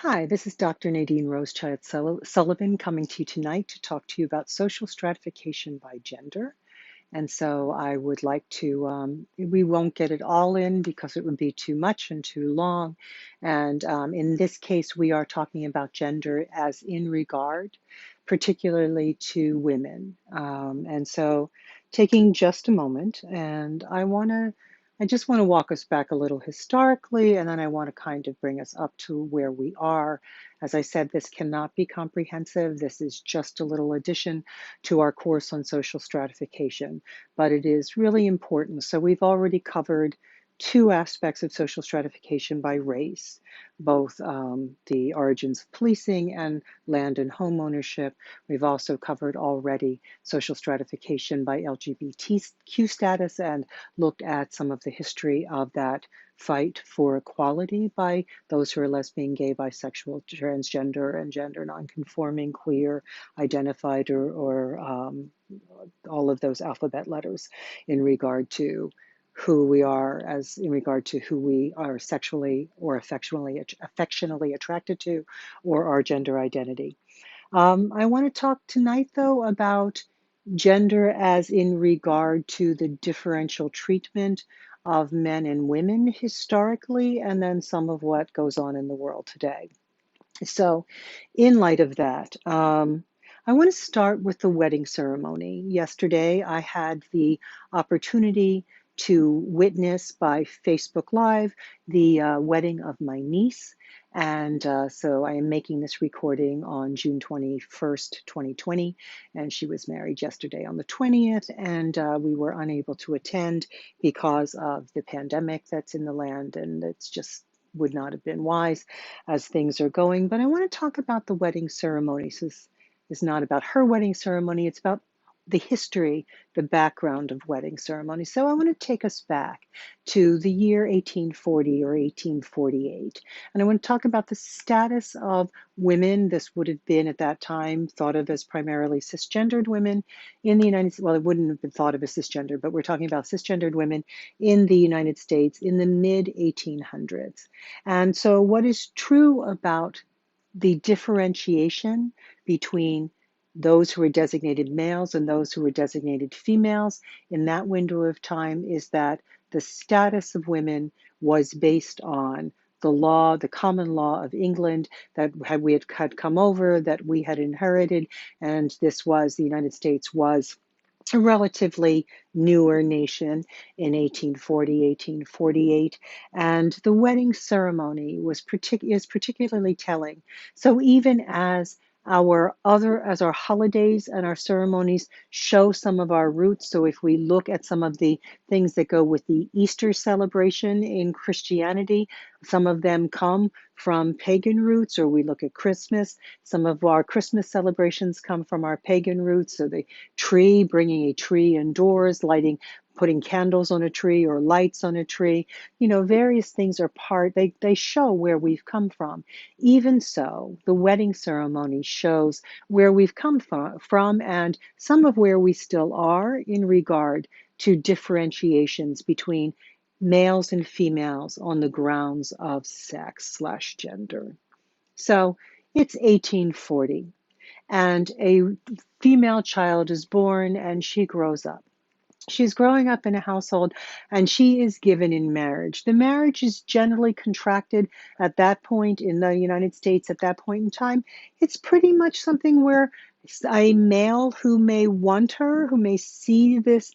Hi, this is Dr. Nadine Rosechild-Sullivan coming to you tonight to talk to you about social stratification by gender. And so I would like to, we won't get it all in because it would be too much and too long. And in this case, we are talking about gender as in regard, particularly to women. And so taking just a moment, and I just want to walk us back a little historically, and then I want to kind of bring us up to where we are. As I said, this cannot be comprehensive. This is just a little addition to our course on social stratification, but it is really important. So we've already covered two aspects of social stratification by race, both the origins of policing and land and home ownership. We've also covered already social stratification by LGBTQ status and looked at some of the history of that fight for equality by those who are lesbian, gay, bisexual, transgender, and gender nonconforming, queer, identified, or all of those alphabet letters in regard to who we are, as in regard to who we are sexually or affectionately attracted to, or our gender identity. I want to talk tonight, though, about gender as in regard to the differential treatment of men and women historically, and then some of what goes on in the world today. So, in light of that, I want to start with the wedding ceremony. Yesterday, I had the opportunity to witness by Facebook Live the wedding of my niece. And so I am making this recording on June 21st, 2020. And she was married yesterday on the 20th. And we were unable to attend because of the pandemic that's in the land. And it's just would not have been wise as things are going. But I want to talk about the wedding ceremony. This is not about her wedding ceremony, it's about the history, the background of wedding ceremony. So I want to take us back to the year 1840 or 1848. And I want to talk about the status of women. This would have been at that time thought of as primarily cisgendered women in the United States. Well, it wouldn't have been thought of as cisgendered, but we're talking about cisgendered women in the United States in the mid 1800s. And so what is true about the differentiation between those who are designated males and those who are designated females in that window of time is that the status of women was based on the law, the common law of England that we had come over, that we had inherited, and this was the United States was a relatively newer nation in 1840, 1848, and the wedding ceremony is particularly telling. So even as our holidays and our ceremonies show some of our roots. So if we look at some of the things that go with the Easter celebration in Christianity, some of them come from pagan roots, or we look at Christmas. Some of our Christmas celebrations come from our pagan roots. So the tree, bringing a tree indoors, putting candles on a tree or lights on a tree, various things are they show where we've come from. Even so, the wedding ceremony shows where we've come from and some of where we still are in regard to differentiations between males and females on the grounds of sex/gender. So it's 1840, and a female child is born and she grows up. She's growing up in a household and she is given in marriage. The marriage is generally contracted at that point in the United States at that point in time. It's pretty much something where a male who may want her, who may see this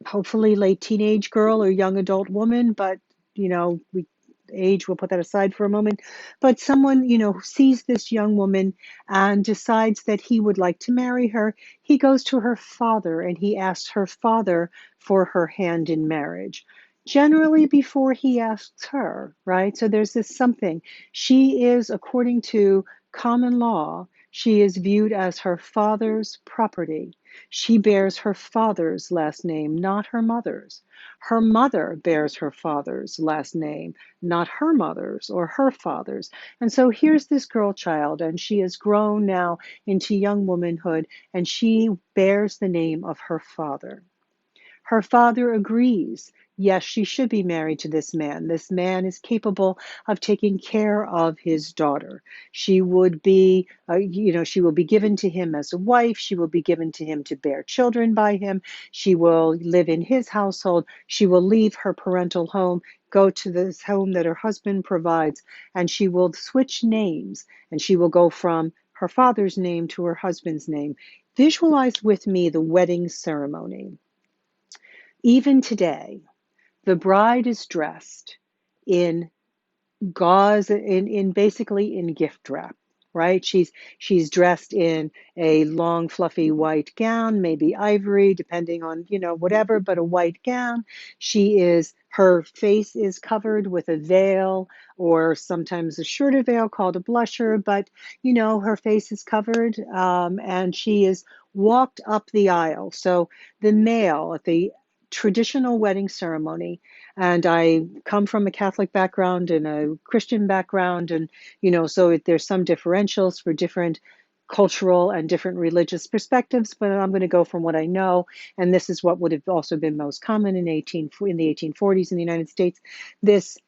hopefully late teenage girl or young adult woman, but we'll put that aside for a moment. But someone, who sees this young woman and decides that he would like to marry her, he goes to her father and he asks her father for her hand in marriage. Generally before he asks her, right? So there's this something. She is, according to common law, she is viewed as her father's property. She bears her father's last name, not her mother's. Her mother bears her father's last name, not her mother's or her father's. And so here's this girl child, and she has grown now into young womanhood, and she bears the name of her father. Her father agrees yes, she should be married to this man. This man is capable of taking care of his daughter. She would be, she will be given to him as a wife. She will be given to him to bear children by him. She will live in his household. She will leave her parental home, go to this home that her husband provides, and she will switch names, and she will go from her father's name to her husband's name. Visualize with me the wedding ceremony. Even today, the bride is dressed in gauze, in basically in gift wrap, right? She's dressed in a long fluffy white gown, maybe ivory, depending on, whatever, but a white gown. Her face is covered with a veil, or sometimes a shorter veil called a blusher, but her face is covered, and she is walked up the aisle. So the male at the traditional wedding ceremony, and I come from a Catholic background and a Christian background, and so there's some differentials for different cultural and different religious perspectives, but I'm going to go from what I know, and this is what would have also been most common in the 1840s in the United States. This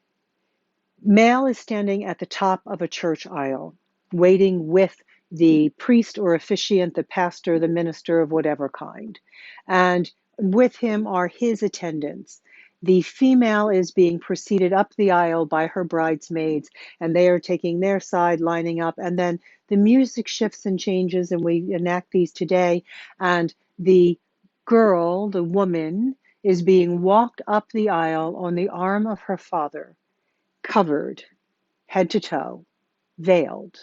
male is standing at the top of a church aisle, waiting with the priest or officiant, the pastor, the minister of whatever kind. And with him are his attendants. The female is being preceded up the aisle by her bridesmaids, and they are taking their side, lining up. And then the music shifts and changes, and we enact these today. And the girl, the woman, is being walked up the aisle on the arm of her father, covered head to toe, veiled.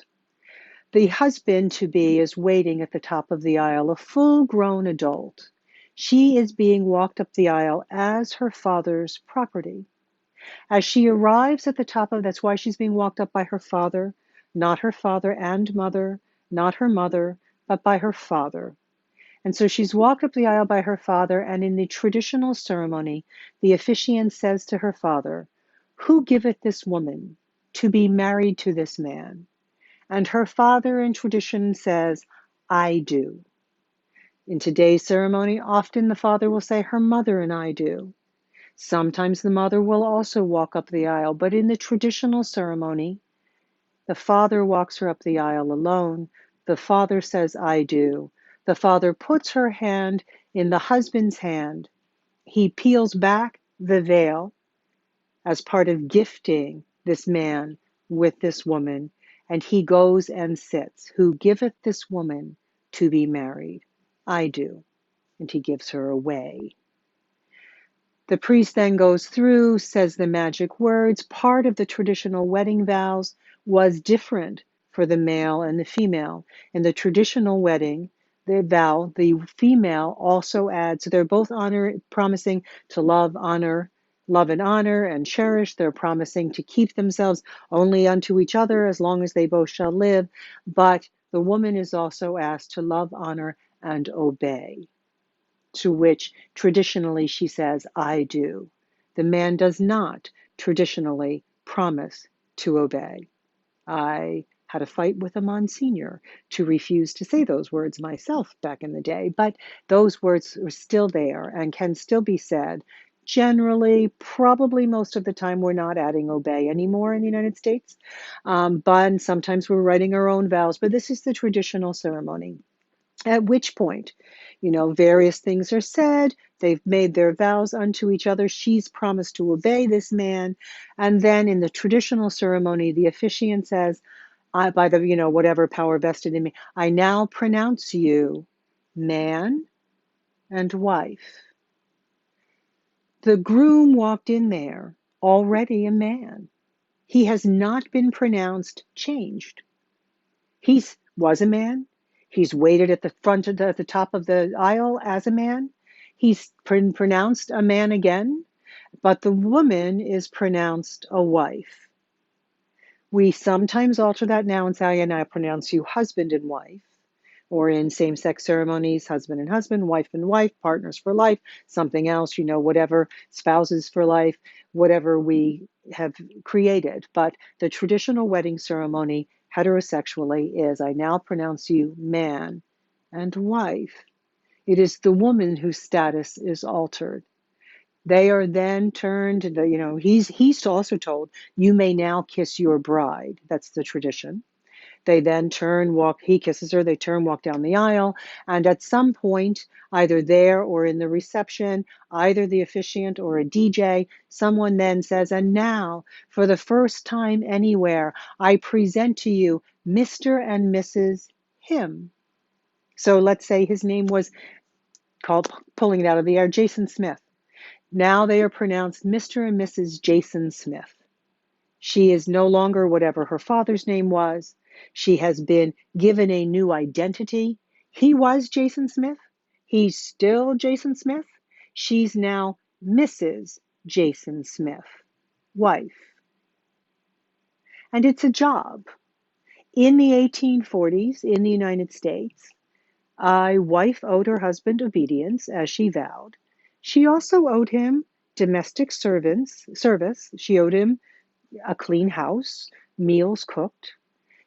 The husband-to-be is waiting at the top of the aisle, a full-grown adult. She is being walked up the aisle as her father's property. As she arrives at the top of, that's why she's being walked up by her father, not her father and mother, not her mother, but by her father. And so she's walked up the aisle by her father, and in the traditional ceremony, the officiant says to her father, "Who giveth this woman to be married to this man?" And her father in tradition says, "I do." In today's ceremony, often the father will say, "Her mother and I do." Sometimes the mother will also walk up the aisle, but in the traditional ceremony, the father walks her up the aisle alone. The father says, "I do." The father puts her hand in the husband's hand. He peels back the veil as part of gifting this man with this woman, and he goes and sits. "Who giveth this woman to be married? I do." And he gives her away. The priest then goes through, says the magic words. Part of the traditional wedding vows was different for the male and the female. In the traditional wedding, the vow, the female also adds, so they're both promising to love and honor and cherish. They're promising to keep themselves only unto each other as long as they both shall live. But the woman is also asked to love, honor, and obey, to which traditionally she says, "I do." The man does not traditionally promise to obey. I had a fight with a Monsignor to refuse to say those words myself back in the day, but those words are still there and can still be said. Generally, probably most of the time, we're not adding obey anymore in the United States, but sometimes we're writing our own vows, but this is the traditional ceremony. At which point, various things are said. They've made their vows unto each other. She's promised to obey this man. And then in the traditional ceremony, the officiant says, "I, by the, whatever power vested in me, I now pronounce you man and wife." The groom walked in there already a man. He has not been pronounced changed. He was a man. He's waited at the front of the top of the aisle as a man. He's pronounced a man again, but the woman is pronounced a wife. We sometimes alter that now and say, "And I pronounce you husband and wife," or in same-sex ceremonies, husband and husband, wife and wife, partners for life, something else, whatever, spouses for life, whatever we have created. But the traditional wedding ceremony, heterosexually, is, "I now pronounce you man and wife." It is the woman whose status is altered. They are then turned, he's also told, you may now kiss your bride. That's the tradition. They then turn, walk, he kisses her, they turn, walk down the aisle, and at some point, either there or in the reception, either the officiant or a DJ, someone then says, and now, for the first time anywhere, I present to you Mr. and Mrs. Him. So let's say his name was called, pulling it out of the air, Jason Smith. Now they are pronounced Mr. and Mrs. Jason Smith. She is no longer whatever her father's name was. She has been given a new identity. He was Jason Smith. He's still Jason Smith. She's now Mrs. Jason Smith, wife. And it's a job. In the 1840s in the United States, a wife owed her husband obedience, as she vowed. She also owed him domestic service. She owed him a clean house, meals cooked.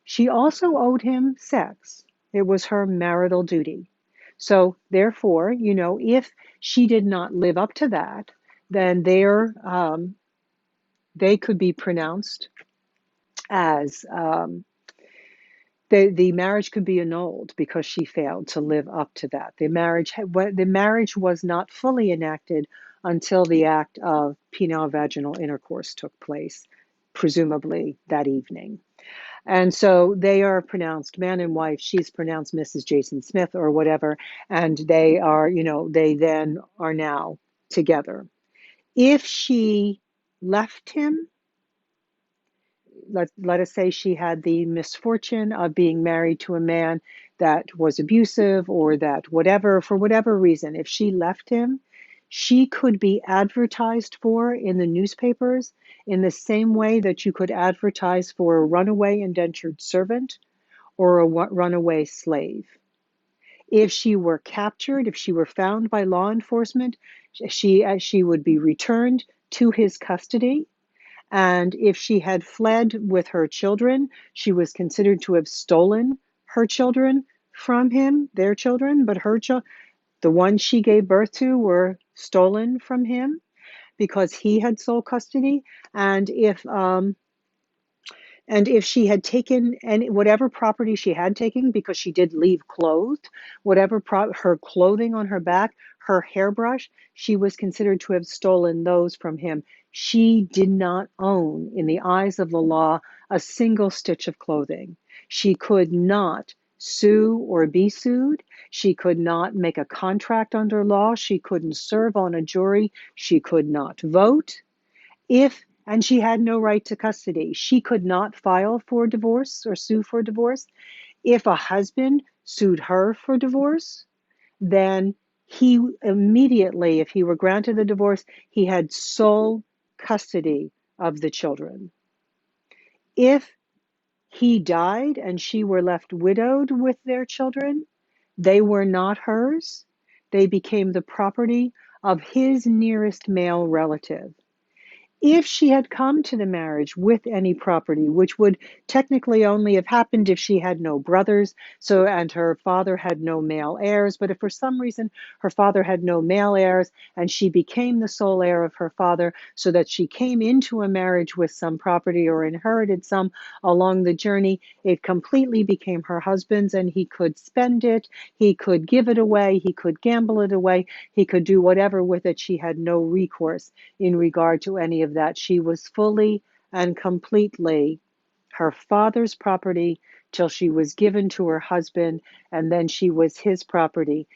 She also owed him sex. It was her marital duty. So therefore, if she did not live up to that, then they could be pronounced as the marriage could be annulled because she failed to live up to that. The marriage was not fully enacted until the act of penile vaginal intercourse took place, presumably that evening. And so they are pronounced man and wife. She's pronounced Mrs. Jason Smith or whatever, and they are, they then are now together. If she left him, let us say she had the misfortune of being married to a man that was abusive or that whatever, for whatever reason, if she left him, she could be advertised for in the newspapers in the same way that you could advertise for a runaway indentured servant or a runaway slave. If she were captured, if she were found by law enforcement, she would be returned to his custody. And if she had fled with her children, she was considered to have stolen her children from him, their children, but the ones she gave birth to were stolen from him because he had sole custody. And if she had taken whatever property she had taken, because she did leave clothed, her clothing on her back, her hairbrush, she was considered to have stolen those from him. She did not own, in the eyes of the law, a single stitch of clothing. She could not sue or be sued. She could not make a contract under law. She couldn't serve on a jury. She could not vote. And she had no right to custody. She could not file for divorce or sue for divorce. If a husband sued her for divorce, then he immediately, if he were granted the divorce, he had sole custody of the children. If he died and she were left widowed with their children, they were not hers. They became the property of his nearest male relative. If she had come to the marriage with any property, which would technically only have happened if she had no brothers, and her father had no male heirs, but if for some reason her father had no male heirs and she became the sole heir of her father, so that she came into a marriage with some property or inherited some along the journey, it completely became her husband's, and he could spend it, he could give it away, he could gamble it away, he could do whatever with it. She had no recourse in regard to any of that. She was fully and completely her father's property till she was given to her husband, and then she was his property.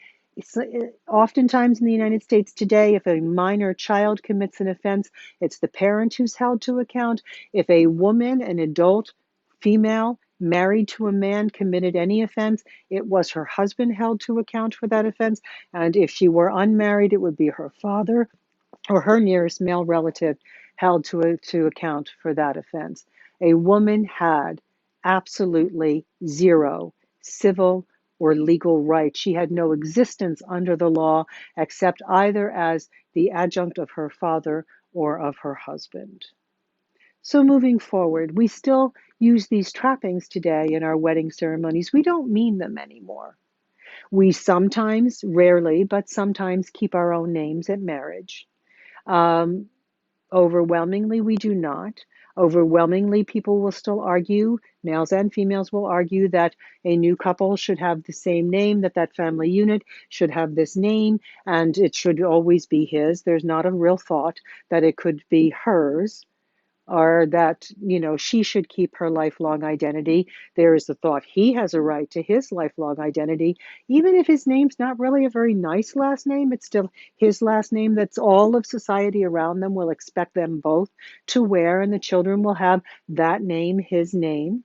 Oftentimes in the United States today, if a minor child commits an offense, it's the parent who's held to account. If a woman, an adult female, married to a man committed any offense, it was her husband held to account for that offense. And if she were unmarried, it would be her father or her nearest male relative held to account for that offense. A woman had absolutely zero civil or legal right. She had no existence under the law except either as the adjunct of her father or of her husband. So moving forward, we still use these trappings today in our wedding ceremonies. We don't mean them anymore. We sometimes, rarely, but sometimes keep our own names at marriage. Um, Overwhelmingly, we do not. Overwhelmingly, people will still argue, males and females will argue that a new couple should have the same name, that that family unit should have this name, and it should always be his. There's not a real thought that it could be hers, or that, she should keep her lifelong identity. There is the thought he has a right to his lifelong identity. Even if his name's not really a very nice last name, it's still his last name that's all of society around them will expect them both to wear, and the children will have that name, his name.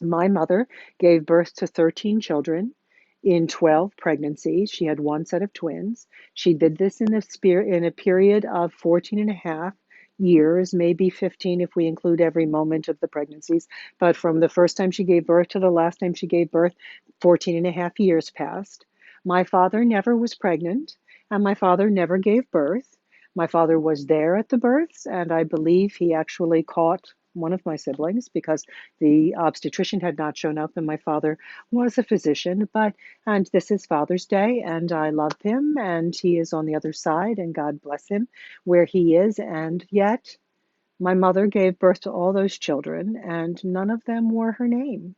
My mother gave birth to 13 children in 12 pregnancies. She had one set of twins. She did this in a period of 14 and a half years, maybe 15 if we include every moment of the pregnancies. But from the first time she gave birth to the last time she gave birth, 14 and a half years passed. My father never was pregnant, and my father never gave birth. My father was there at the births, and I believe he actually caught one of my siblings because the obstetrician had not shown up, and my father was a physician. And this is Father's Day, and I love him, and he is on the other side, and God bless him where he is. And yet, my mother gave birth to all those children, and none of them wore her name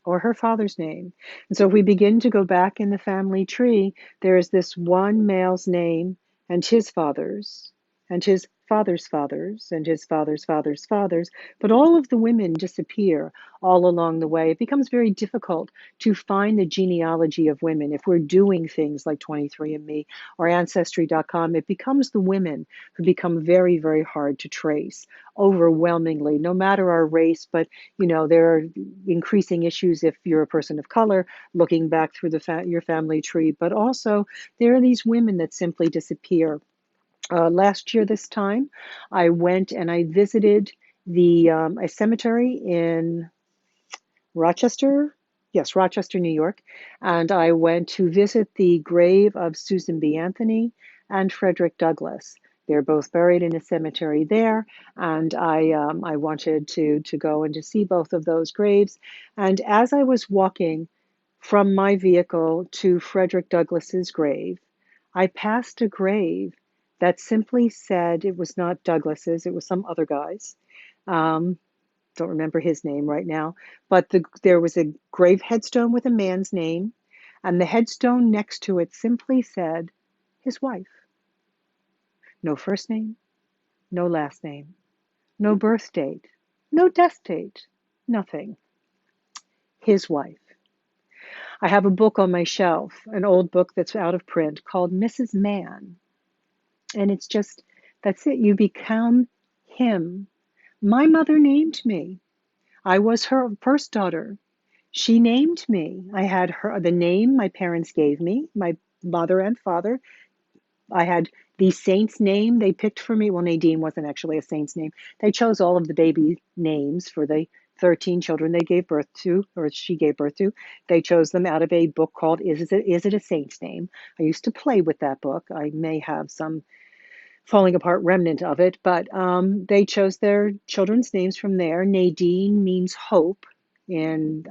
or her father's name. And so if we begin to go back in the family tree, there is this one male's name and his father's, and his father's fathers, and his father's father's fathers, but all of the women disappear all along the way. It becomes very difficult to find the genealogy of women. If we're doing things like 23andMe or Ancestry.com, it becomes the women who become very, very hard to trace overwhelmingly, no matter our race. But there are increasing issues if you're a person of color looking back through your family tree. But also, there are these women that simply disappear. Last year, this time, I went and I visited a cemetery in Rochester, yes, Rochester, New York, and I went to visit the grave of Susan B. Anthony and Frederick Douglass. They're both buried in a cemetery there, and I wanted to go and to see both of those graves. And as I was walking from my vehicle to Frederick Douglass's grave, I passed a grave that simply said, it was not Douglass's, it was some other guy's. Um, don't remember his name right now, but there was a grave headstone with a man's name, and the headstone next to it simply said, his wife. No first name, no last name, no birth date, no death date, nothing. His wife. I have a book on my shelf, an old book that's out of print called Mrs. Man. And it's just, that's it. You become him. My mother named me. I was her first daughter. She named me. I had the name my parents gave me, my mother and father. I had the saint's name they picked for me. Well, Nadine wasn't actually a saint's name. They chose all of the baby names for the 13 children they gave birth to, or she gave birth to. They chose them out of a book called Is It a Saint's Name? I used to play with that book. I may have some falling apart remnant of it, but they chose their children's names from there. Nadine means hope in,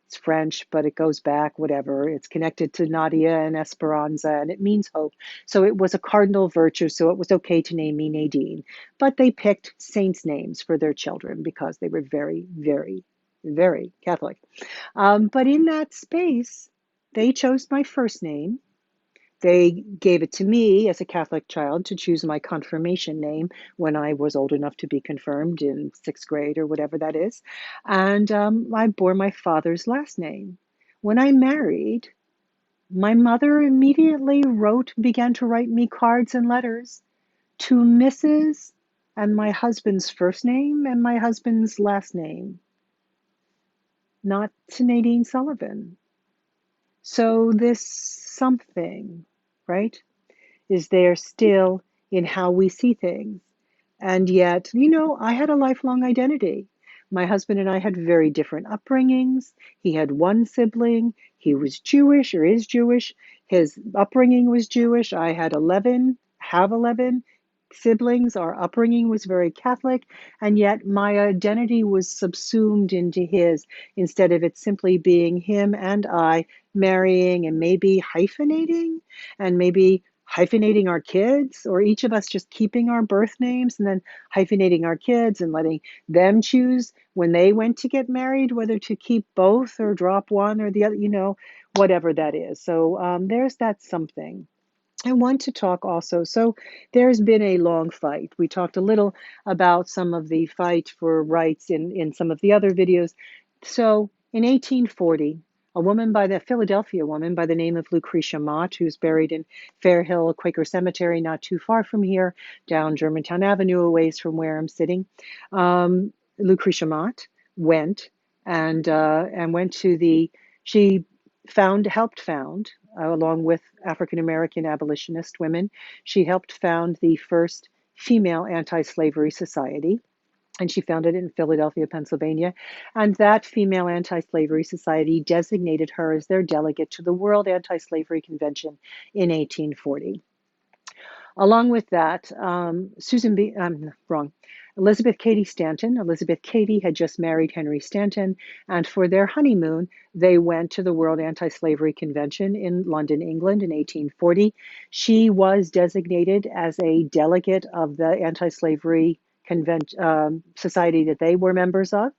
it's French, but it goes back, whatever. It's connected to Nadia and Esperanza, and it means hope. So it was a cardinal virtue, so it was okay to name me Nadine. But they picked saints' names for their children because they were very, very, very Catholic. But in that space, they chose my first name. They gave it to me as a Catholic child to choose my confirmation name when I was old enough to be confirmed in sixth grade or whatever that is. And I bore my father's last name. When I married, my mother immediately began to write me cards and letters to Mrs. and my husband's first name and my husband's last name, not to Nadine Sullivan. So this something, right, is there still in how we see things. And yet, I had a lifelong identity. My husband and I had very different upbringings. He had one sibling. He was Jewish or is Jewish. His upbringing was Jewish. I had 11, have 11 siblings. Our upbringing was very Catholic. And yet my identity was subsumed into his instead of it simply being him and I marrying and maybe hyphenating and maybe hyphenating our kids, or each of us just keeping our birth names and then hyphenating our kids and letting them choose when they went to get married whether to keep both or drop one or the other, whatever that is. So there's that something. I want to talk also. So there's been a long fight. We talked a little about some of the fight for rights in some of the other videos. So in 1840, a Philadelphia woman by the name of Lucretia Mott, who's buried in Fair Hill Quaker Cemetery, not too far from here, down Germantown Avenue, a ways from where I'm sitting. Lucretia Mott went and went to she helped found, along with African American abolitionist women, she helped found the first female anti-slavery society, and she founded it in Philadelphia, Pennsylvania. And that female anti-slavery society designated her as their delegate to the World Anti-Slavery Convention in 1840. Along with that, Elizabeth Cady Stanton. Elizabeth Cady had just married Henry Stanton, and for their honeymoon, they went to the World Anti-Slavery Convention in London, England in 1840. She was designated as a delegate of the anti-slavery society that they were members of.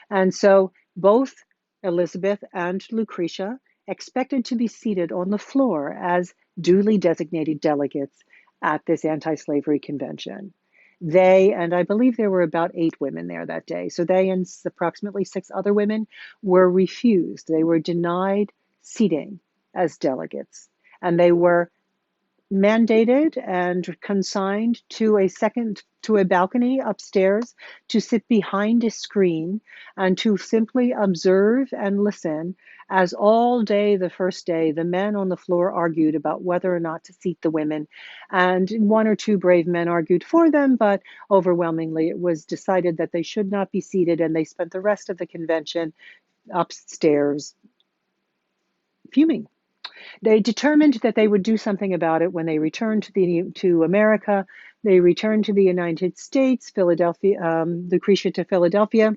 And so both Elizabeth and Lucretia expected to be seated on the floor as duly designated delegates at this anti-slavery convention. They, and I believe there were about 8 women there that day, so they and approximately 6 other women were refused. They were denied seating as delegates, and they were mandated and consigned to a balcony upstairs to sit behind a screen and to simply observe and listen as all day the first day the men on the floor argued about whether or not to seat the women, and 1 or 2 brave men argued for them, but overwhelmingly it was decided that they should not be seated, and they spent the rest of the convention upstairs fuming. They determined that they would do something about it when they returned to America. They returned to the United States, Lucretia to Philadelphia,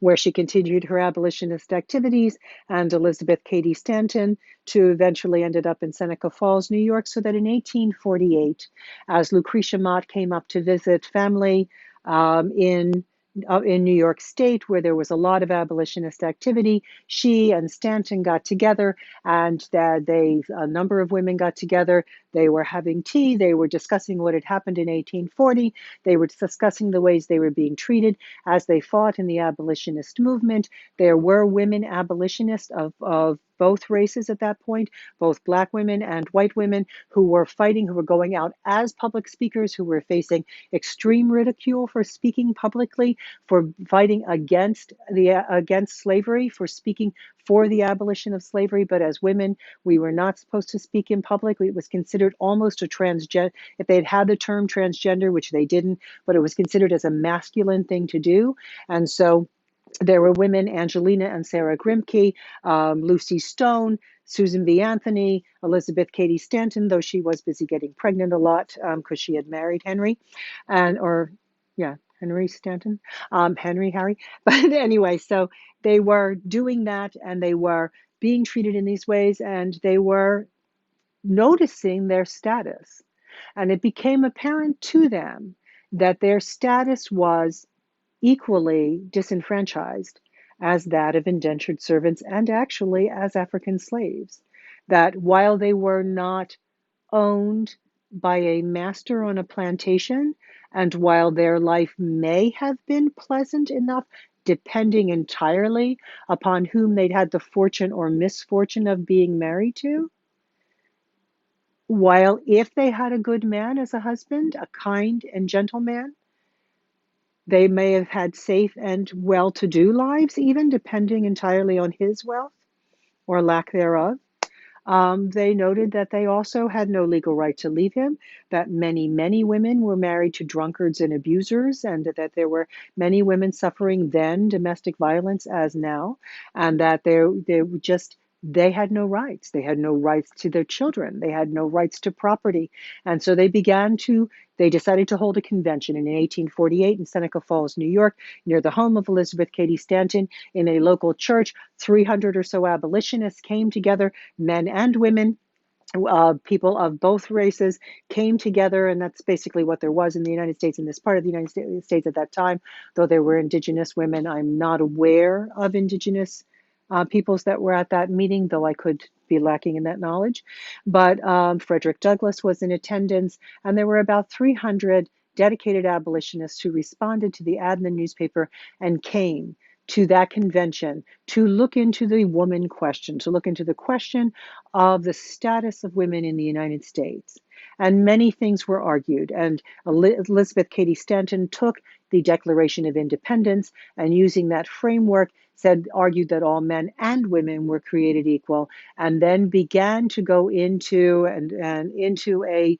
where she continued her abolitionist activities, and Elizabeth Cady Stanton to eventually ended up in Seneca Falls, New York, so that in 1848, as Lucretia Mott came up to visit family in New York State, where there was a lot of abolitionist activity, she and Stanton got together, and a number of women got together. They were having tea. They were discussing what had happened in 1840. They were discussing the ways they were being treated as they fought in the abolitionist movement. There were women abolitionists of both races at that point, both Black women and white women, who were fighting, who were going out as public speakers, who were facing extreme ridicule for speaking publicly, for fighting against slavery, for speaking for the abolition of slavery. But as women, we were not supposed to speak in public. It was considered almost a transgender, if they'd had the term transgender, which they didn't, but it was considered as a masculine thing to do. And so there were women, Angelina and Sarah Grimke, Lucy Stone, Susan B. Anthony, Elizabeth Cady Stanton, though she was busy getting pregnant a lot because she had married Henry, Henry Stanton, Harry. But anyway, so they were doing that, and they were being treated in these ways, and they were noticing their status. And it became apparent to them that their status was equally disenfranchised as that of indentured servants and actually as African slaves. That while they were not owned by a master on a plantation, and while their life may have been pleasant enough, depending entirely upon whom they'd had the fortune or misfortune of being married to, while if they had a good man as a husband, a kind and gentle man, they may have had safe and well-to-do lives, even depending entirely on his wealth or lack thereof. They noted that they also had no legal right to leave him, that many, many women were married to drunkards and abusers, and that there were many women suffering then domestic violence as now, and that they had no rights. They had no rights to their children. They had no rights to property. And so they decided to hold a convention in 1848 in Seneca Falls, New York, near the home of Elizabeth Cady Stanton, in a local church. 300 or so abolitionists came together, men and women, People of both races came together, and that's basically what there was in the United States, in this part of the United States at that time. Though there were indigenous women, I'm not aware of indigenous peoples that were at that meeting, though I could be lacking in that knowledge. But Frederick Douglass was in attendance, and there were about 300 dedicated abolitionists who responded to the ad in the newspaper and came to that convention to look into the woman question, to look into the question of the status of women in the United States. And many things were argued. And Elizabeth Cady Stanton took the Declaration of Independence and, using that framework, argued that all men and women were created equal, and then began to go into into a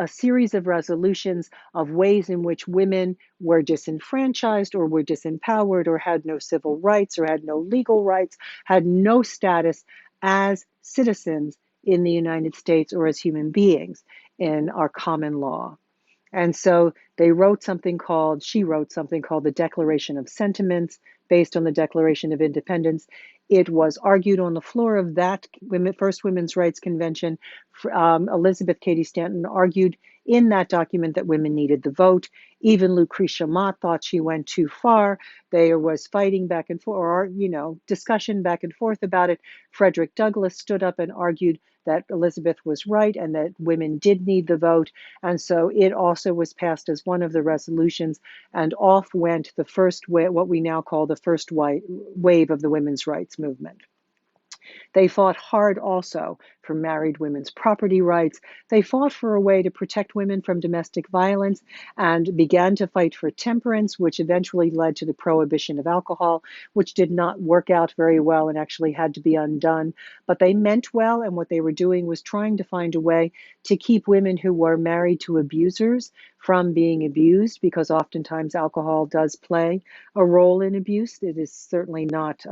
series of resolutions of ways in which women were disenfranchised or were disempowered or had no civil rights or had no legal rights, had no status as citizens in the United States or as human beings in our common law. And so she wrote something called the Declaration of Sentiments based on the Declaration of Independence. It was argued on the floor of that first Women's Rights Convention. Elizabeth Cady Stanton argued in that document that women needed the vote. Even Lucretia Mott thought she went too far. There was fighting back and forth, or discussion back and forth about it. Frederick Douglass stood up and argued that Elizabeth was right and that women did need the vote. And so it also was passed as one of the resolutions, and off went the first what we now call the first wave of the women's rights movement. They fought hard also for married women's property rights. They fought for a way to protect women from domestic violence and began to fight for temperance, which eventually led to the prohibition of alcohol, which did not work out very well and actually had to be undone. But they meant well, and what they were doing was trying to find a way to keep women who were married to abusers from being abused, because oftentimes alcohol does play a role in abuse. It is certainly not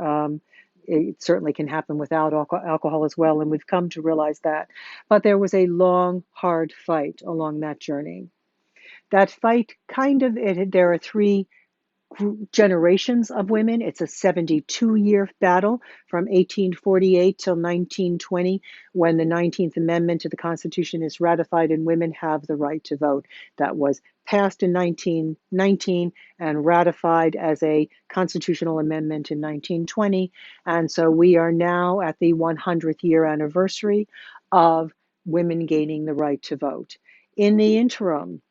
it certainly can happen without alcohol as well, and we've come to realize that. But there was a long, hard fight along that journey. That fight there are three generations of women. It's a 72-year battle from 1848 till 1920, when the 19th Amendment to the Constitution is ratified and women have the right to vote. That was passed in 1919 and ratified as a constitutional amendment in 1920. And so we are now at the 100th year anniversary of women gaining the right to vote. In the interim,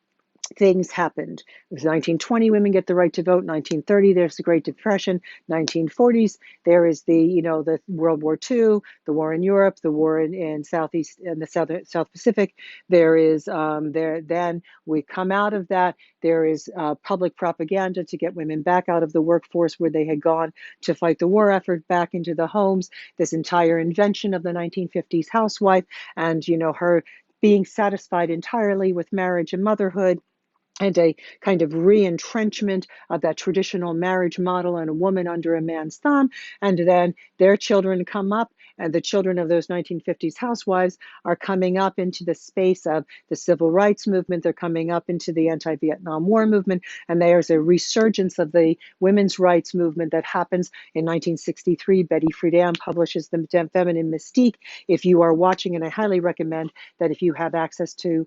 things happened. It was 1920, women get the right to vote. 1930, there's the Great Depression. 1940s, there is the World War II, the war in Europe, the war in Southeast and the South Pacific. There is then we come out of that. There is public propaganda to get women back out of the workforce where they had gone to fight the war effort, back into the homes. This entire invention of the 1950s housewife, and her being satisfied entirely with marriage and motherhood, and a kind of re-entrenchment of that traditional marriage model and a woman under a man's thumb. And then their children come up, and the children of those 1950s housewives are coming up into the space of the civil rights movement. They're coming up into the anti-Vietnam War movement, and there's a resurgence of the women's rights movement that happens in 1963. Betty Friedan publishes The Feminine Mystique. If you are watching, and I highly recommend that if you have access to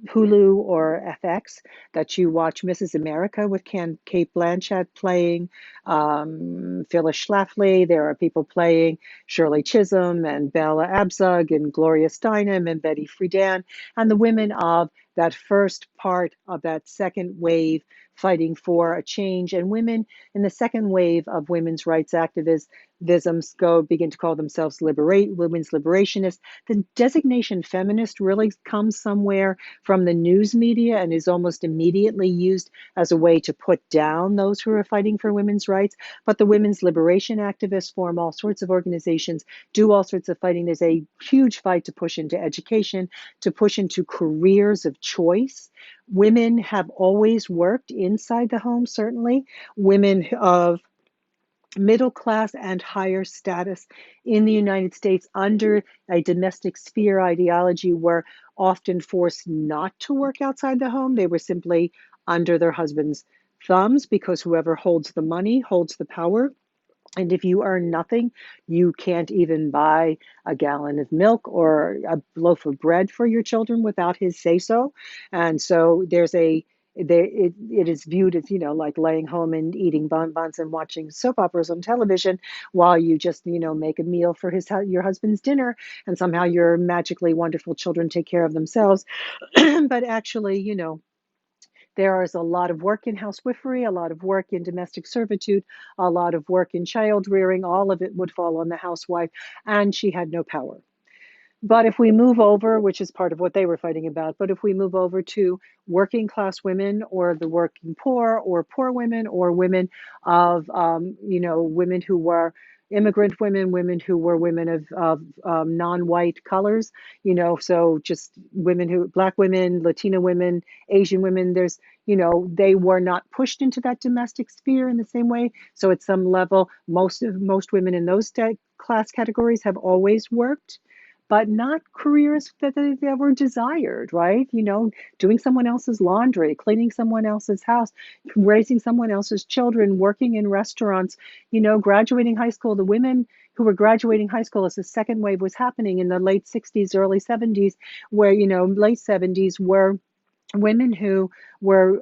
Hulu or FX, that you watch Mrs. America with Kate Blanchett playing Phyllis Schlafly. There are people playing Shirley Chisholm and Bella Abzug and Gloria Steinem and Betty Friedan, and the women of that first part of that second wave fighting for a change. And women in the second wave of women's rights activisms begin to call themselves women's liberationists. The designation feminist really comes somewhere from the news media and is almost immediately used as a way to put down those who are fighting for women's rights. But the women's liberation activists form all sorts of organizations, do all sorts of fighting. There's a huge fight to push into education, to push into careers of choice. Women have always worked inside the home, certainly. Women of middle class and higher status in the United States under a domestic sphere ideology were often forced not to work outside the home. They were simply under their husband's thumbs, because whoever holds the money holds the power. And if you earn nothing, you can't even buy a gallon of milk or a loaf of bread for your children without his say so. And so it is viewed as, like laying home and eating bonbons and watching soap operas on television while you just, make a meal for your husband's dinner, and somehow your magically wonderful children take care of themselves. But actually, there is a lot of work in housewifery, a lot of work in domestic servitude, a lot of work in child rearing. All of it would fall on the housewife, and she had no power. But if we move over, which is part of what they were fighting about, but if we move over to working class women or the working poor or poor women or women of, women who were immigrant women, women who were women of non-white colors, so just women Black women, Latina women, Asian women, they were not pushed into that domestic sphere in the same way. So at some level, most women in those class categories have always worked, but not careers that were desired, right? Doing someone else's laundry, cleaning someone else's house, raising someone else's children, working in restaurants, graduating high school. The women who were graduating high school as the second wave was happening in the late 60s, early 70s, where, late 70s, were women who were,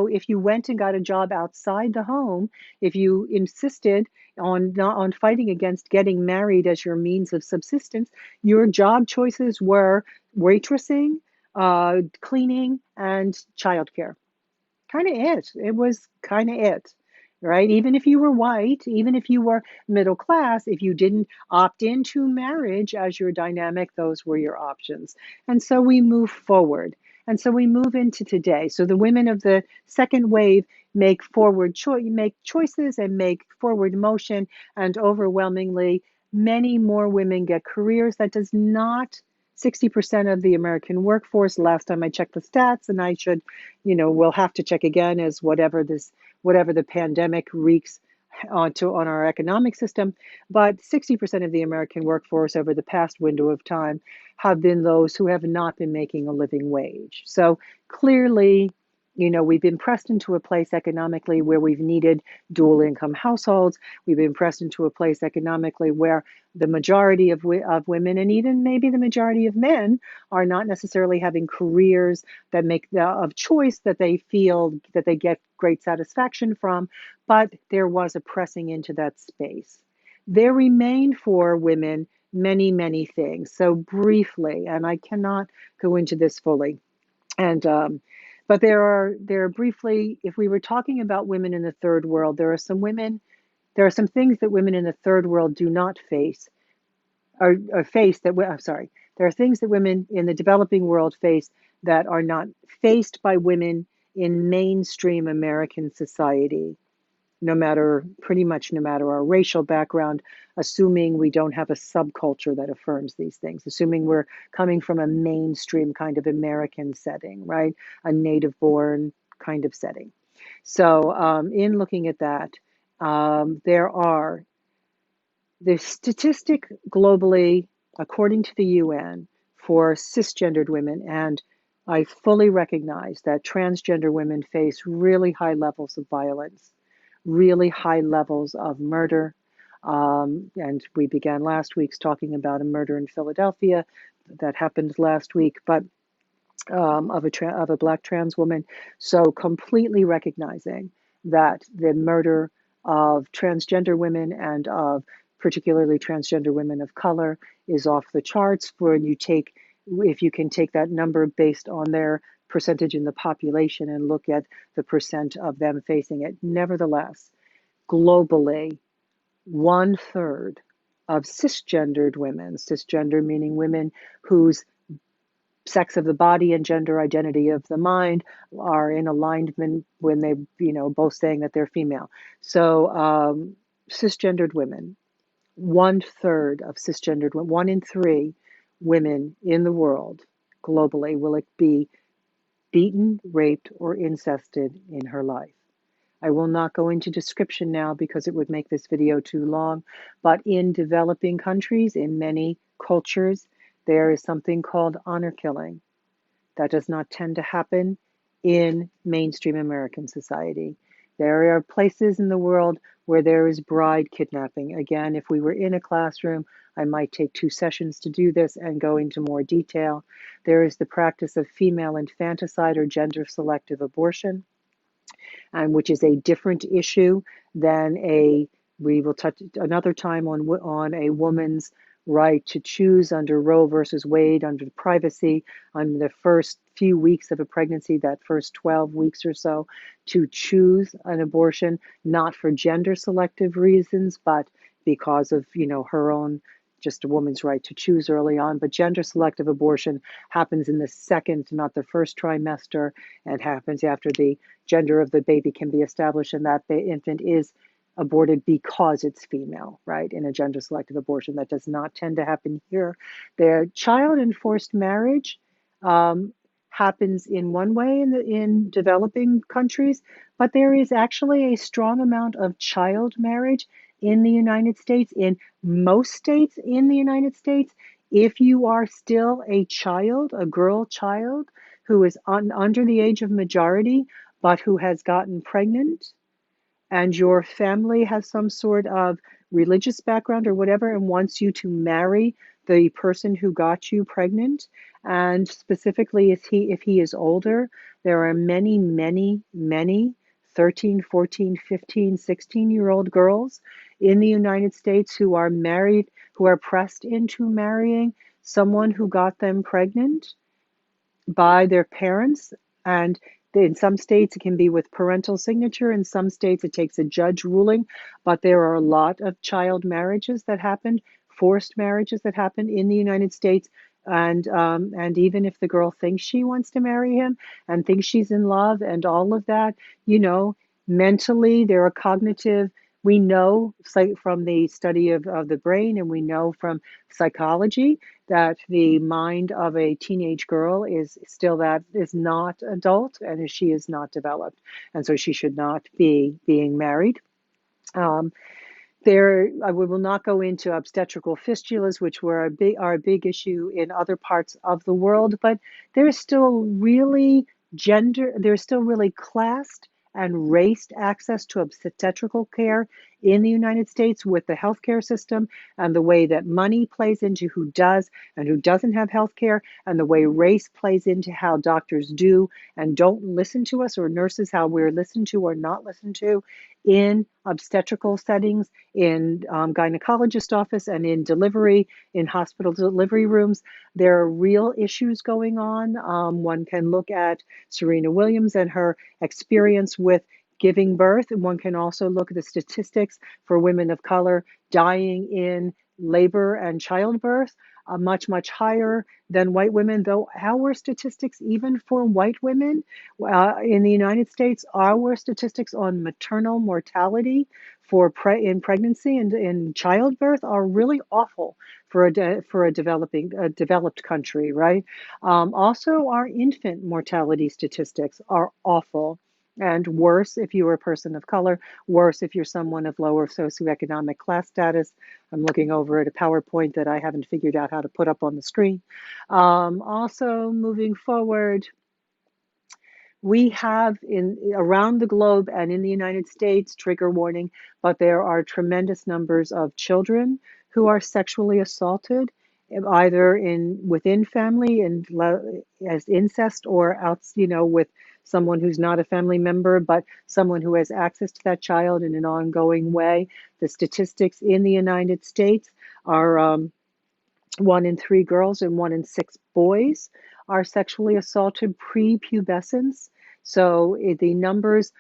if you went and got a job outside the home, if you insisted on not on fighting against getting married as your means of subsistence, your job choices were waitressing, cleaning, and childcare. Kind of it. It was kind of it, right? Even if you were white, even if you were middle class, if you didn't opt into marriage as your dynamic, those were your options. And so we move forward. And so we move into today. So the women of the second wave make choices and make forward motion, and overwhelmingly, many more women get careers. That does not 60% of the American workforce, last time I checked the stats, and I should, we'll have to check again as whatever the pandemic wreaks on our economic system. But 60% of the American workforce over the past window of time have been those who have not been making a living wage. So clearly, we've been pressed into a place economically where we've needed dual income households. We've been pressed into a place economically where the majority of women, and even maybe the majority of men, are not necessarily having careers that make of choice that they feel that they get great satisfaction from. But there was a pressing into that space. There remain for women many, many things. So briefly, and I cannot go into this fully, and but there are briefly, if we were talking about women in the third world, there are some things that women in the third world do not face, or face that I'm sorry. There are things that women in the developing world face that are not faced by women in mainstream American society, pretty much no matter our racial background, assuming we don't have a subculture that affirms these things, assuming we're coming from a mainstream kind of American setting, right? A native born kind of setting. So, in looking at that, there are the statistic globally, according to the UN, for cisgendered women, and I fully recognize that transgender women face really high levels of violence, really high levels of murder. And we began last week's talking about a murder in Philadelphia that happened last week, but of a Black trans woman. So completely recognizing that the murder of transgender women and of particularly transgender women of color is off the charts. If you can take that number based on their percentage in the population and look at the percent of them facing it. Nevertheless, globally, 1/3 of cisgender meaning women whose sex of the body and gender identity of the mind are in alignment when they, both saying that they're female. So, cisgendered women, 1/3 of cisgendered women, 1 in 3 women in the world globally will be beaten, raped, or incested in her life. I will not go into description now because it would make this video too long, but in developing countries, in many cultures, there is something called honor killing. That does not tend to happen in mainstream American society. There are places in the world where there is bride kidnapping. Again, if we were in a classroom, I might take 2 sessions to do this and go into more detail. There is the practice of female infanticide or gender selective abortion, which is a different issue than we will touch another time on a woman's right to choose under Roe versus Wade, under privacy, on the first few weeks of a pregnancy, that first 12 weeks or so, to choose an abortion, not for gender selective reasons, but because of, her own, just a woman's right to choose early on. But gender selective abortion happens in the second, not the first trimester, and happens after the gender of the baby can be established and that the infant is aborted because it's female, right? In a gender selective abortion, that does not tend to happen here. The child enforced marriage happens in one way in developing countries, but there is actually a strong amount of child marriage in the United States, in most states in the United States. If you are still a child, a girl child who is under the age of majority, but who has gotten pregnant, and your family has some sort of religious background or whatever and wants you to marry the person who got you pregnant, and specifically if he is older, there are many, many, many 13, 14, 15, 16-year-old girls in the United States who are married, who are pressed into marrying someone who got them pregnant by their parents. And in some states, it can be with parental signature. In some states, it takes a judge ruling. But there are a lot of child marriages that happen, forced marriages that happen in the United States. And even if the girl thinks she wants to marry him and thinks she's in love and all of that, mentally, there are cognitive. We know from the study of the brain, and we know from psychology that the mind of a teenage girl is not adult, and she is not developed, and so she should not be being married. Um, we will not go into obstetrical fistulas, which are a big issue in other parts of the world, but there's still really there's still really classed and raced access to obstetrical care in the United States with the healthcare system, and the way that money plays into who does and who doesn't have healthcare, and the way race plays into how doctors do and don't listen to us, or nurses, how we're listened to or not listened to in obstetrical settings, in gynecologist office, and in delivery, in hospital delivery rooms. There are real issues going on. One can look at Serena Williams and her experience with giving birth, and one can also look at the statistics for women of color dying in labor and childbirth, much, much higher than white women, though our statistics, even for white women in the United States, our statistics on maternal mortality in pregnancy and in childbirth are really awful for a developed country, right? Also, our infant mortality statistics are awful. And worse if you are a person of color, worse if you're someone of lower socioeconomic class status. I'm looking over at a PowerPoint that I haven't figured out how to put up on the screen. Also, moving forward, we have around the globe and in the United States, trigger warning, but there are tremendous numbers of children who are sexually assaulted, either within family and as incest, or out, with someone who's not a family member, but someone who has access to that child in an ongoing way. The statistics in the United States are 1 in 3 girls and 1 in 6 boys are sexually assaulted pre-pubescence. So the numbers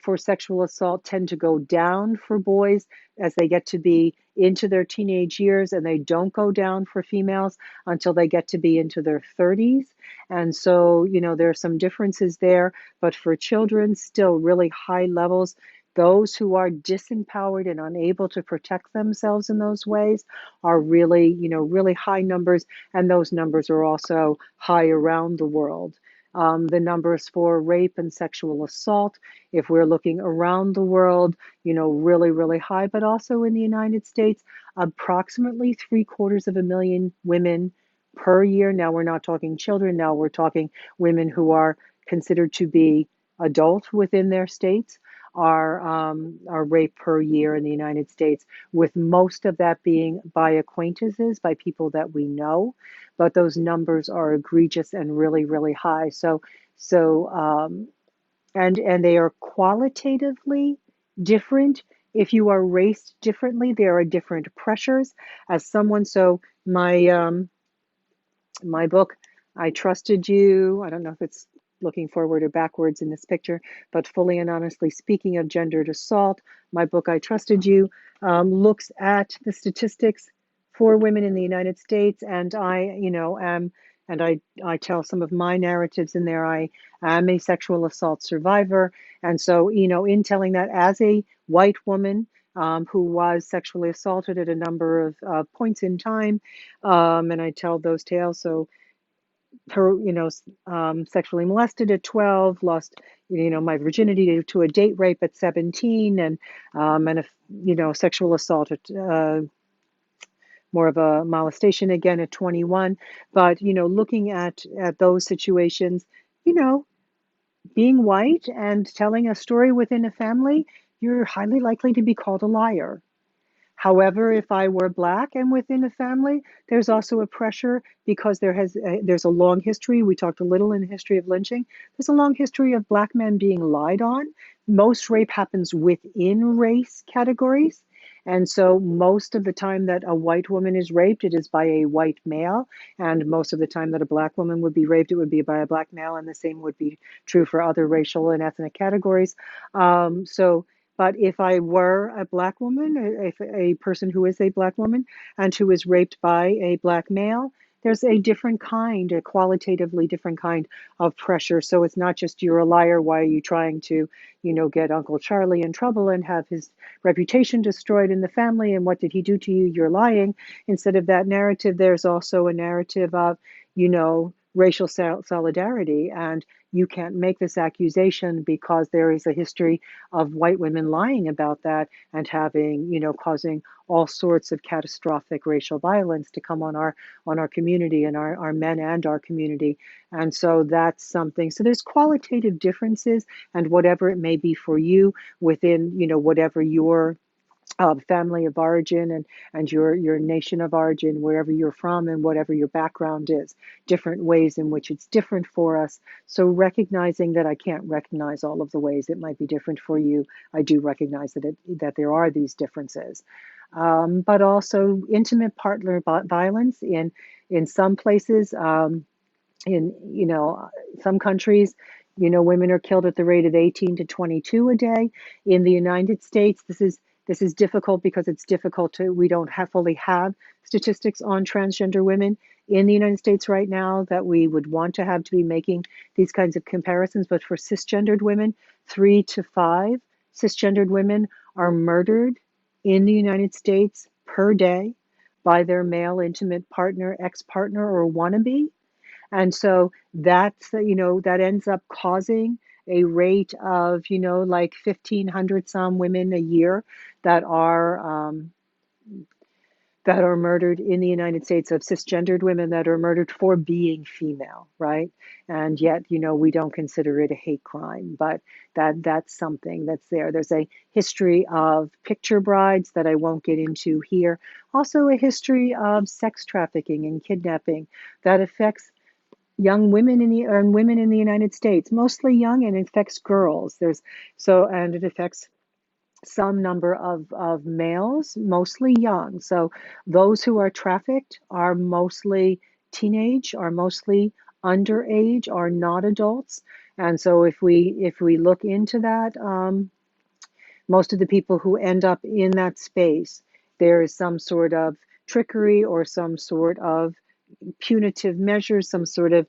for sexual assault tend to go down for boys as they get to be into their teenage years, and they don't go down for females until they get to be into their 30s. And so, there are some differences there, but for children, still really high levels. Those who are disempowered and unable to protect themselves in those ways are really, really high numbers, and those numbers are also high around the world. The numbers for rape and sexual assault, if we're looking around the world, really, really high, but also in the United States, approximately 750,000 women per year. Now we're not talking children, now we're talking women who are considered to be adult within their states, are raped per year in the United States, with most of that being by acquaintances, by people that we know. But those numbers are egregious and really, really high. So and they are qualitatively different. If you are raced differently, there are different pressures. As someone, so my book, I Trusted You. I don't know if it's looking forward or backwards in this picture, but Fully and Honestly Speaking of Gendered Assault, my book, I Trusted You, looks at the statistics for women in the United States. And I tell some of my narratives in there. I am a sexual assault survivor. And so, in telling that as a white woman, who was sexually assaulted at a number of points in time, and I tell those tales. So her, sexually molested at 12, lost, my virginity to a date rape at 17, and a, sexual assault at more of a molestation again at 21. But looking at those situations, you know, being white and telling a story within a family, you're highly likely to be called a liar. However, if I were Black and within a family, there's also a pressure because there's a long history. We talked a little in the history of lynching. There's a long history of Black men being lied on. Most rape happens within race categories. And so most of the time that a white woman is raped, it is by a white male. And most of the time that a Black woman would be raped, it would be by a Black male. And the same would be true for other racial and ethnic categories. But if I were a Black woman, if a person who is a Black woman and who is raped by a Black male, there's a different kind, a qualitatively different kind of pressure. So it's not just you're a liar. Why are you trying to, get Uncle Charlie in trouble and have his reputation destroyed in the family? And what did he do to you? You're lying. Instead of that narrative, there's also a narrative of, racial solidarity. And you can't make this accusation because there is a history of white women lying about that and having, causing all sorts of catastrophic racial violence to come on our community and our men and our community. And so that's something. So there's qualitative differences, and whatever it may be for you within, whatever your family of origin and your nation of origin, wherever you're from and whatever your background is, different ways in which it's different for us. So recognizing that I can't recognize all of the ways it might be different for you, I do recognize that there are these differences. But also intimate partner violence in some places, in some countries, women are killed at the rate of 18 to 22 a day. In the United States, this is difficult because it's difficult we don't fully have statistics on transgender women in the United States right now that we would want to have to be making these kinds of comparisons. But for cisgendered women, 3 to 5 cisgendered women are murdered in the United States per day by their male intimate partner, ex-partner, or wannabe. And so that ends up causing a rate of, like 1,500 some women a year that are murdered in the United States, of cisgendered women that are murdered for being female, right? And yet, we don't consider it a hate crime, but that's something that's there. There's a history of picture brides that I won't get into here. Also a history of sex trafficking and kidnapping that affects young women in the United States, mostly young, and it affects girls. And it affects some number of males, mostly young. So those who are trafficked are mostly teenage, are mostly underage, are not adults. And so if we look into that, most of the people who end up in that space, there is some sort of trickery or some sort of punitive measures, some sort of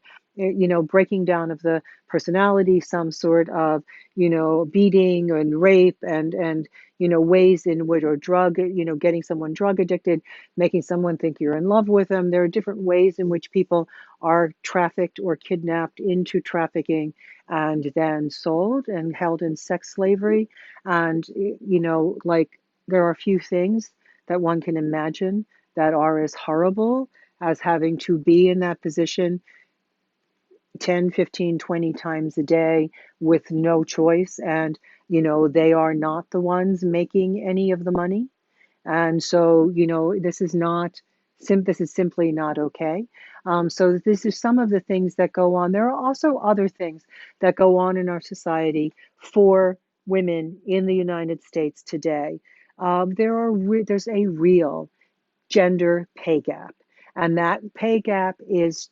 breaking down of the personality, some sort of beating and rape and ways in which, or drug, getting someone drug addicted, making someone think you're in love with them. There are different ways in which people are trafficked or kidnapped into trafficking and then sold and held in sex slavery. And like, there are few things that one can imagine that are as horrible as having to be in that position 10, 15, 20 times a day with no choice. And, they are not the ones making any of the money. And so, this is simply not okay. So this is some of the things that go on. There are also other things that go on in our society for women in the United States today. There's a real gender pay gap. And that pay gap is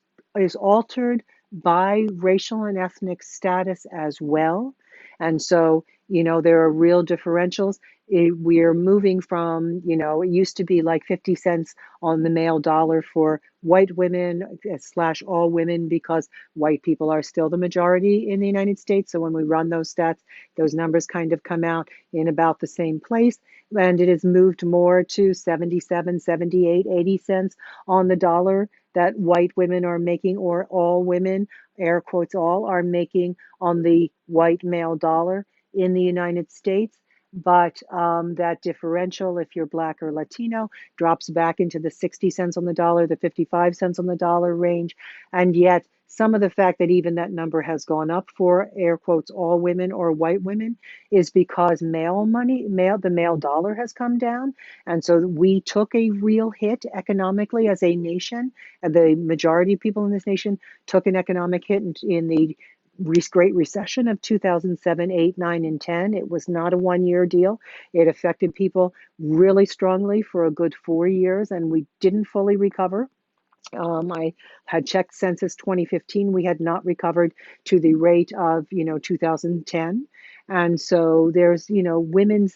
altered by racial and ethnic status as well. And so, there are real differentials. We're moving from, it used to be like 50 cents on the male dollar for white women slash all women because white people are still the majority in the United States. So when we run those stats, those numbers kind of come out in about the same place, and it has moved more to 77, 78, 80 cents on the dollar that white women are making, or all women, air quotes all, are making on the white male dollar in the United States. But that differential, if you're Black or Latino, drops back into the 60 cents on the dollar, the 55 cents on the dollar range. And yet, some of the fact that even that number has gone up for air quotes all women or white women is because the male dollar has come down. And so we took a real hit economically as a nation. And the majority of people in this nation took an economic hit in the Great Recession of 2007, 8, 9, and 10. It was not a 1 year deal. It affected people really strongly for a good 4 years, and we didn't fully recover. I had checked Census 2015. We had not recovered to the rate of 2010, and so there's men's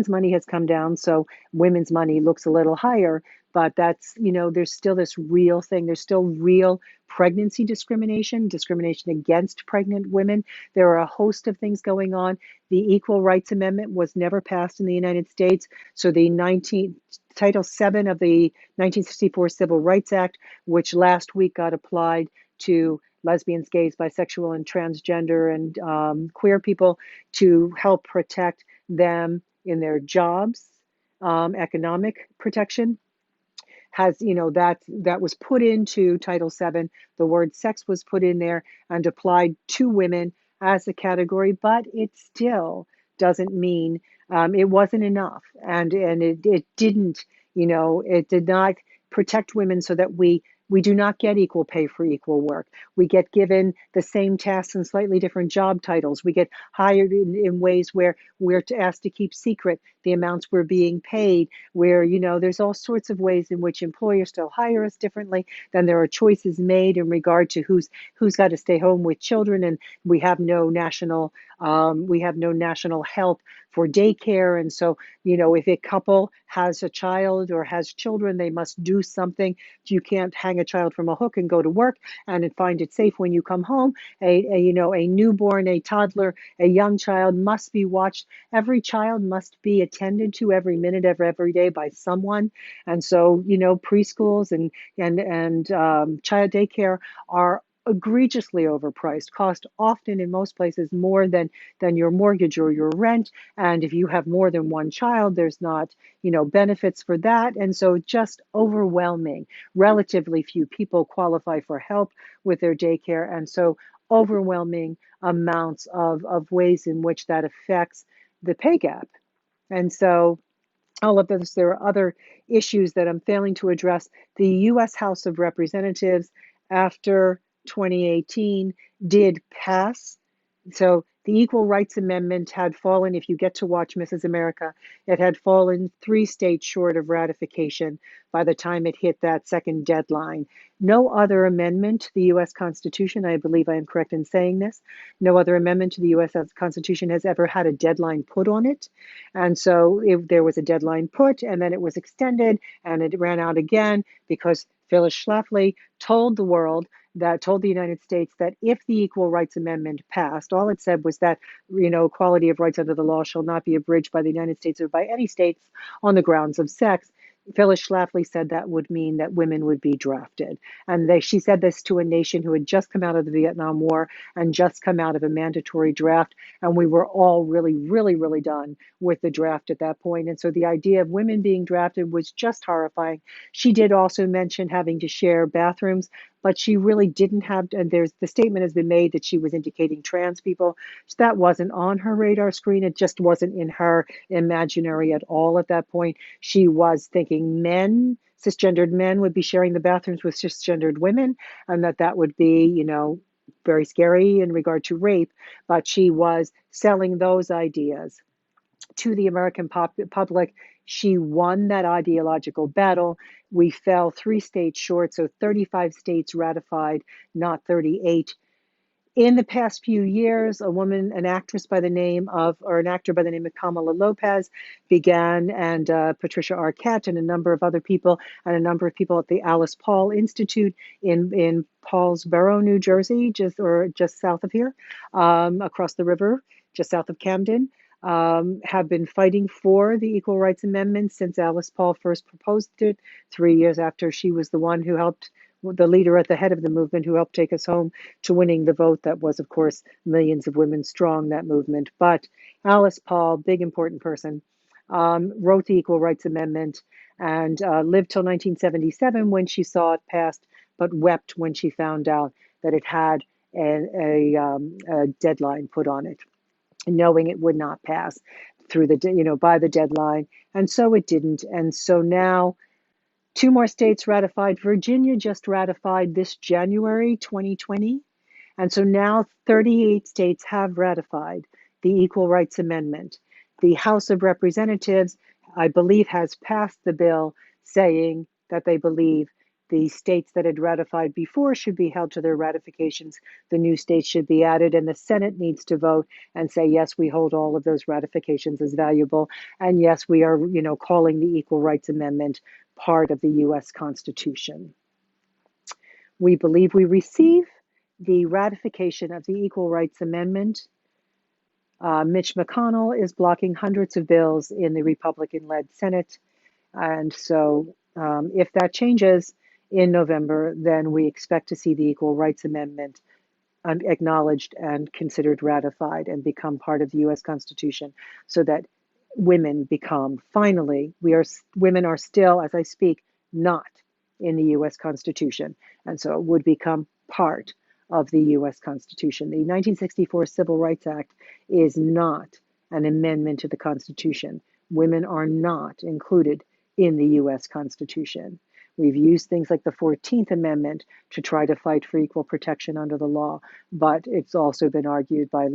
money has come down, so women's money looks a little higher. But that's there's still this real thing. There's still real pregnancy discrimination against pregnant women. There are a host of things going on. The Equal Rights Amendment was never passed in the United States, so the Title VII of the 1964 Civil Rights Act, which last week got applied to lesbians, gays, bisexual, and transgender and queer people to help protect them in their jobs, economic protection. That was put into Title VII. The word sex was put in there and applied to women as a category, but it still doesn't mean it wasn't enough, and it didn't, it did not protect women so that we do not get equal pay for equal work. We get given the same tasks and slightly different job titles. We get hired in ways where we're asked to keep secret the amounts we're being paid, where, there's all sorts of ways in which employers still hire us differently. Then there are choices made in regard to who's got to stay home with children, and we have no national help for daycare. And so, if a couple has a child or has children, they must do something. You can't hang a child from a hook and go to work and find it safe when you come home. A newborn, a toddler, a young child must be watched. Every child must be attended to every minute of every day by someone. And so, preschools and child daycare are egregiously overpriced, cost often in most places more than your mortgage or your rent. And if you have more than one child, there's not, benefits for that. And so just overwhelming. Relatively few people qualify for help with their daycare. And so overwhelming amounts of ways in which that affects the pay gap. And so all of this, there are other issues that I'm failing to address. The US House of Representatives, after 2018, did pass. So the Equal Rights Amendment had fallen, if you get to watch Mrs. America, it had fallen 3 states short of ratification by the time it hit that second deadline. No other amendment to the US Constitution, I believe I am correct in saying this, no other amendment to the US Constitution has ever had a deadline put on it. And so there was a deadline put, and then it was extended, and it ran out again because Phyllis Schlafly told the United States that if the Equal Rights Amendment passed, all it said was that, equality of rights under the law shall not be abridged by the United States or by any states on the grounds of sex. Phyllis Schlafly said that would mean that women would be drafted. And she said this to a nation who had just come out of the Vietnam War and just come out of a mandatory draft. And we were all really, really, really done with the draft at that point. And so the idea of women being drafted was just horrifying. She did also mention having to share bathrooms but she really didn't have, and there's the statement has been made that she was indicating trans people. So that wasn't on her radar screen. It just wasn't in her imaginary at all at that point. She was thinking men, cisgendered men would be sharing the bathrooms with cisgendered women, and that would be, very scary in regard to rape, but she was selling those ideas to the American public. She won that ideological battle. We fell 3 states short, so 35 states ratified, not 38. In the past few years, an actress by the name of, or an actor by the name of Kamala Lopez began, and Patricia Arquette, and a number of other people, and a number of people at the Alice Paul Institute in Paulsboro, New Jersey, just south of here, across the river, just south of Camden, have been fighting for the Equal Rights Amendment since Alice Paul first proposed it 3 years after she was the one who helped, the leader at the head of the movement, who helped take us home to winning the vote that was, of course, millions of women strong, that movement. But Alice Paul, big important person, wrote the Equal Rights Amendment and lived till 1977 when she saw it passed, but wept when she found out that it had a deadline put on it, knowing it would not pass through by the deadline. And so it didn't. And so now 2 more states ratified. Virginia just ratified this January 2020. And so now 38 states have ratified the Equal Rights Amendment. The House of Representatives, I believe, has passed the bill saying that they believe the states that had ratified before should be held to their ratifications. The new states should be added, and the Senate needs to vote and say, yes, we hold all of those ratifications as valuable. And yes, we are, calling the Equal Rights Amendment part of the U.S. Constitution. We believe we receive the ratification of the Equal Rights Amendment. Mitch McConnell is blocking hundreds of bills in the Republican-led Senate. And so if that changes in November, then we expect to see the Equal Rights Amendment acknowledged and considered ratified and become part of the U.S. Constitution, so that women become, finally, women are still, as I speak, not in the U.S. Constitution. And so it would become part of the U.S. Constitution. The 1964 Civil Rights Act is not an amendment to the Constitution. Women are not included in the U.S. Constitution. We've used things like the 14th Amendment to try to fight for equal protection under the law, but it's also been argued by,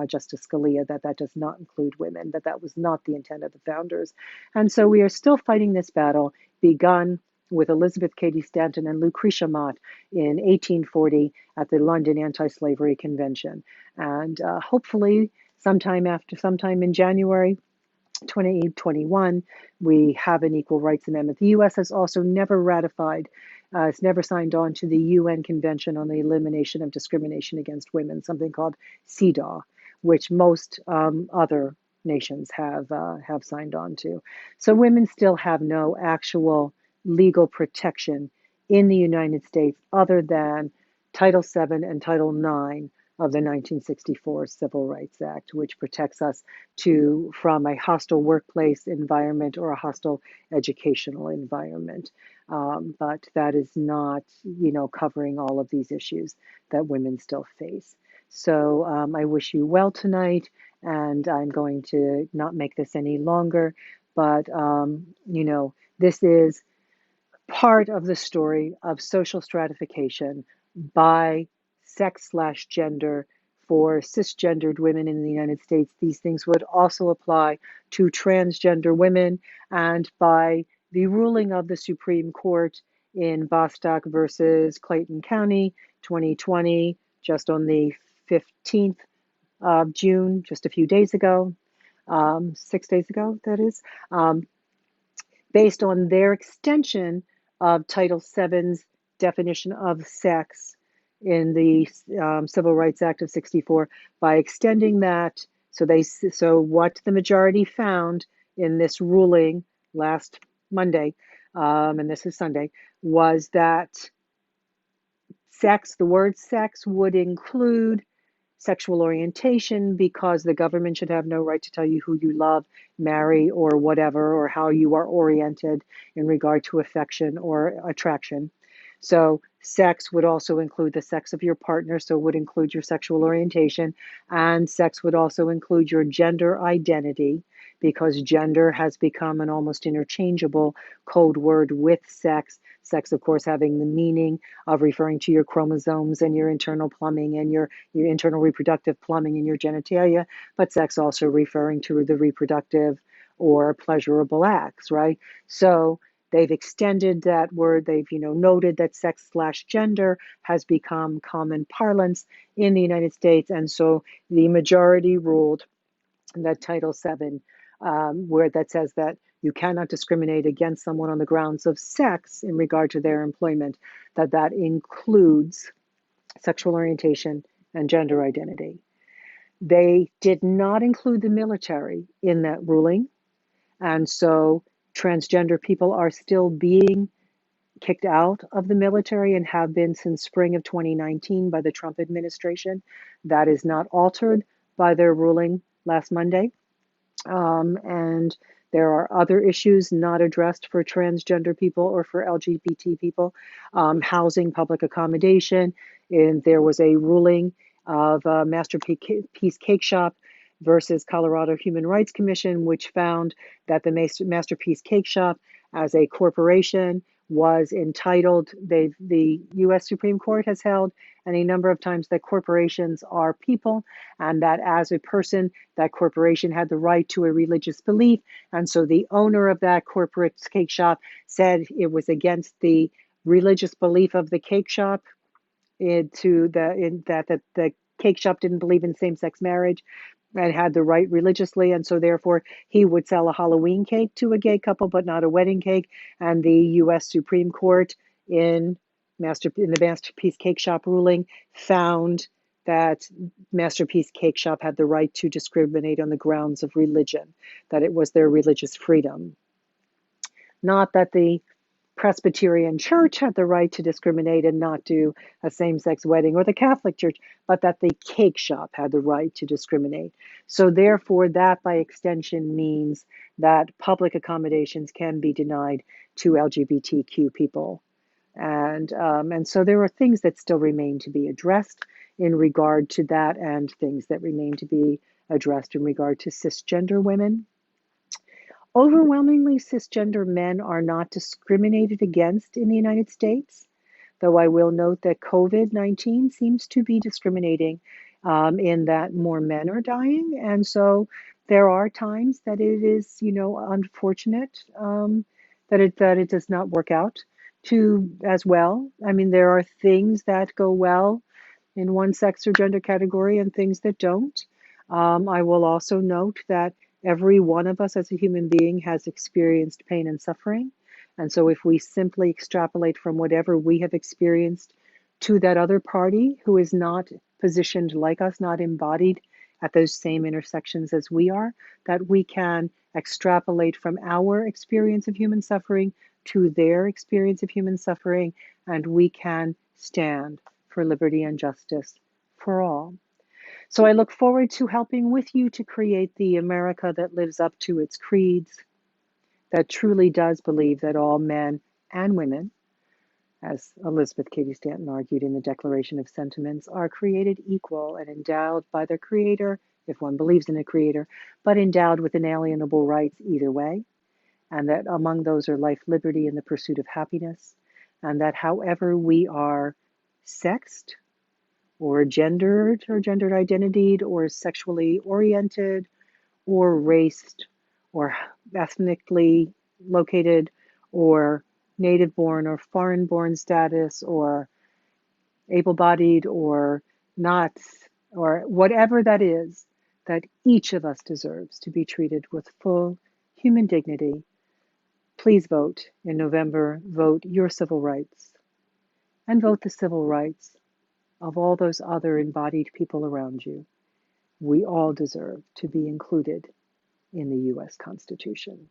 Justice Scalia that does not include women, that was not the intent of the founders. And so we are still fighting this battle, begun with Elizabeth Cady Stanton and Lucretia Mott in 1840 at the London Anti-Slavery Convention. And hopefully sometime in January 2021, we have an Equal Rights Amendment. The U.S. has also never ratified, it's never signed on to the UN Convention on the Elimination of Discrimination Against Women, something called CEDAW, which most other nations have signed on to. So women still have no actual legal protection in the United States other than Title VII and Title IX of the 1964 Civil Rights Act, which protects us from a hostile workplace environment or a hostile educational environment. But that is not, covering all of these issues that women still face. So I wish you well tonight, and I'm going to not make this any longer, but, this is part of the story of social stratification by sex/gender for cisgendered women in the United States. These things would also apply to transgender women, and by the ruling of the Supreme Court in Bostock versus Clayton County, 2020, just on the 15th of June, just a few days ago, 6 days ago, that is, based on their extension of Title VII's definition of sex in the Civil Rights Act of '64, by extending that. So what the majority found in this ruling last Monday, and this is Sunday, was that the word sex would include sexual orientation, because the government should have no right to tell you who you love, marry, or whatever, or how you are oriented in regard to affection or attraction. So Sex would also include the sex of your partner, so it would include your sexual orientation, and sex would also include your gender identity, because gender has become an almost interchangeable code word with sex. Sex, of course, having the meaning of referring to your chromosomes and your internal plumbing and your internal reproductive plumbing and your genitalia, but sex also referring to the reproductive or pleasurable acts, right? So they've extended that word. They've, noted that sex slash gender has become common parlance in the United States. And so the majority ruled that Title VII, where that says that you cannot discriminate against someone on the grounds of sex in regard to their employment, that includes sexual orientation and gender identity. They did not include the military in that ruling. And so transgender people are still being kicked out of the military and have been since spring of 2019 by the Trump administration. That is not altered by their ruling last Monday. And there are other issues not addressed for transgender people or for LGBT people. Housing, public accommodation. And there was a ruling of Masterpiece Cake Shop versus Colorado Human Rights Commission, which found that the Masterpiece Cake Shop as a corporation was entitled. The U.S. Supreme Court has held any number of times that corporations are people, and that as a person, that corporation had the right to a religious belief. And so the owner of that corporate cake shop said it was against the religious belief of the cake shop, that the cake shop didn't believe in same-sex marriage and had the right religiously, and so therefore he would sell a Halloween cake to a gay couple, but not a wedding cake. And the U.S. Supreme Court in the Masterpiece Cake Shop ruling found that Masterpiece Cake Shop had the right to discriminate on the grounds of religion, that it was their religious freedom. Not that the Presbyterian Church had the right to discriminate and not do a same-sex wedding, or the Catholic Church, but that the cake shop had the right to discriminate. So therefore, that by extension means that public accommodations can be denied to LGBTQ people. And so there are things that still remain to be addressed in regard to that, and things that remain to be addressed in regard to cisgender women. Overwhelmingly, cisgender men are not discriminated against in the United States, though I will note that COVID-19 seems to be discriminating in that more men are dying. And so there are times that it is, unfortunate that it does not work out as well. I mean, there are things that go well in one sex or gender category and things that don't. I will also note that every one of us as a human being has experienced pain and suffering. And so if we simply extrapolate from whatever we have experienced to that other party who is not positioned like us, not embodied at those same intersections as we are, that we can extrapolate from our experience of human suffering to their experience of human suffering, and we can stand for liberty and justice for all. So I look forward to helping with you to create the America that lives up to its creeds, that truly does believe that all men and women, as Elizabeth Cady Stanton argued in the Declaration of Sentiments, are created equal and endowed by their Creator, if one believes in a Creator, but endowed with inalienable rights either way, and that among those are life, liberty, and the pursuit of happiness, and that however we are sexed, or gendered identitied, or sexually oriented, or raced, or ethnically located, or native born or foreign born status, or able bodied or not, or whatever that is, that each of us deserves to be treated with full human dignity. Please vote in November. Vote your civil rights, and vote the civil rights of all those other embodied people around you. We all deserve to be included in the U.S. Constitution.